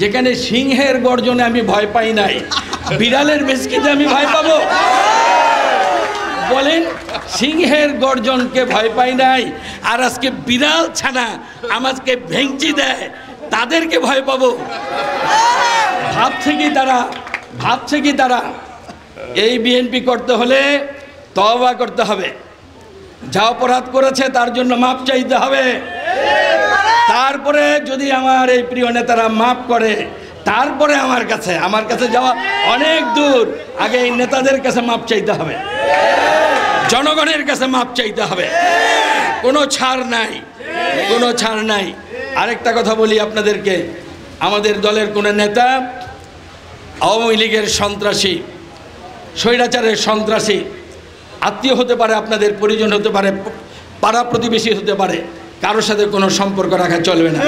যেখানে সিংহের গর্জনে আমি ভয় পাই নাই, বিড়ালের ভেসকিতে আমি ভয় পাবো? বলেন, সিংহের গর্জনকে ভয় পাই নাই, আর আজকে বিড়াল ছানা আমাকে ভেঙচি দেয়, তাদেরকে ভয় পাবো? ভাবছে কি তারা এই বিএনপি করতে হলে তওবা করতে হবে, যা অপরাধ করেছে তার জন্য মাপ চাইতে হবে, তারপরে যদি আমার এই প্রিয় নেতারা মাপ করে তারপরে আমার কাছে যাওয়া অনেক দূর। আগে এই নেতাদের কাছে মাপ চাইতে হবে, জনগণের কাছে মাপ চাইতে হবে, কোনো ছাড় নাই। আরেকটা কথা বলি আপনাদেরকে, আমাদের দলের কোনো নেতা আওয়ামী লীগের সন্ত্রাসী, স্বৈরাচারের সন্ত্রাসী আত্মীয় হতে পারে, আপনাদের পরিজন হতে পারে, পাড়া প্রতিবেশী হতে পারে, কারোর সাথে কোনো সম্পর্ক রাখা চলবে না।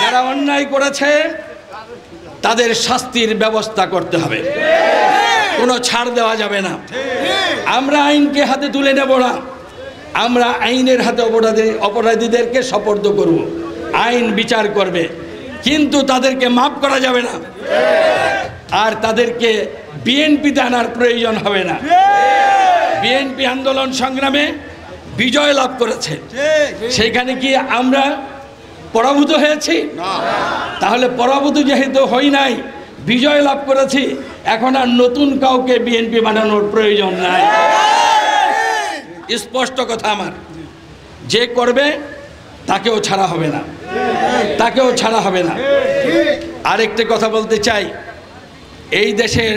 যারা অন্যায় করেছে তাদের শাস্তির ব্যবস্থা করতে হবে, কোনো ছাড় দেওয়া যাবে না। আমরা আইনকে হাতে তুলে নেব না, আমরা আইনের হাতে অপরাধীদেরকে সোপর্দ করব, আইন বিচার করবে, কিন্তু তাদেরকে মাফ করা যাবে না, আর তাদেরকে বিএনপিতে আনার প্রয়োজন হবে না। বিএনপি আন্দোলন সংগ্রামে বিজয় লাভ করেছে, সেখানে কি আমরা পরাভূত হয়েছি? তাহলে পরাভূত যেহেতু হই নাই, বিজয় লাভ করেছি, এখন আর নতুন কাউকে বিএনপি বানানোর প্রয়োজন নাই। স্পষ্ট কথা আমার, যে করবে তাকেও ছাড়া হবে না। আরেকটা কথা বলতে চাই, এই দেশের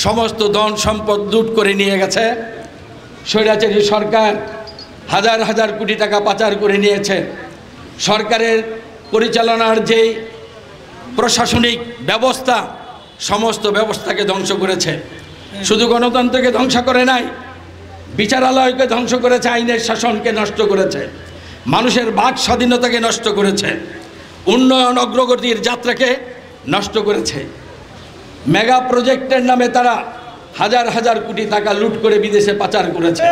সমস্ত ধন সম্পদ লুট করে নিয়ে গেছে স্বৈরাচারী সরকার, হাজার হাজার কোটি টাকা পাচার করে নিয়েছে। সরকারের পরিচালনার যে প্রশাসনিক ব্যবস্থা, সমস্ত ব্যবস্থাকে ধ্বংস করেছে। শুধু গণতন্ত্রকে ধ্বংস করে নাই, বিচারালয়কে ধ্বংস করেছে, আইনের শাসনকে নষ্ট করেছে, মানুষের বাক স্বাধীনতাকে নষ্ট করেছে, উন্নয়ন অগ্রগতির যাত্রাকে নষ্ট করেছে। মেগা প্রজেক্টের নামে তারা হাজার হাজার কোটি টাকা লুট করে বিদেশে পাচার করেছে।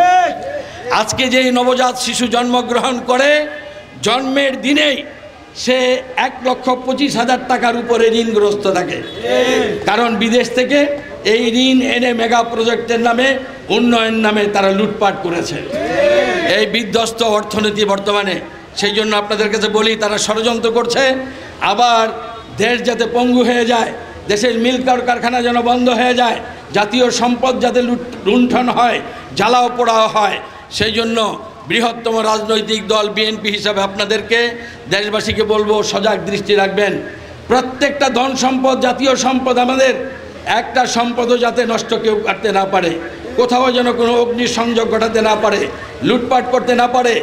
আজকে যে নবজাত শিশু জন্মগ্রহণ করে, জন্মের দিনেই সে 1,25,000 টাকার উপরে ঋণগ্রস্ত থাকে, কারণ বিদেশ থেকে এই ঋণ এনে মেগা প্রজেক্টের নামে, উন্নয়ন নামে তারা লুটপাট করেছে। এই বিধ্বস্ত অর্থনীতি বর্তমানে, সেই জন্য আপনাদের কাছে বলি, তারা ষড়যন্ত্র করছে আবার দেশ যাতে পঙ্গু হয়ে যায়, দেশের মিল কারখানা যেন বন্ধ হয়ে যায়, জাতীয় সম্পদ যাতে লুণ্ঠন হয়, জ্বালাও পোড়াও হয়, সেই জন্য বৃহত্তম রাজনৈতিক দল বিএনপি হিসাবে আপনাদেরকে, দেশবাসীকে বলবো, সজাগ দৃষ্টি রাখবেন। প্রত্যেকটা ধন সম্পদ, জাতীয় সম্পদ আমাদের, একটা সম্পদও যাতে নষ্ট কেউ করতে না পারে, কোথাও যেন কোনো অগ্নিসংযোগ ঘটাতে না পারে, লুটপাট করতে না পারে,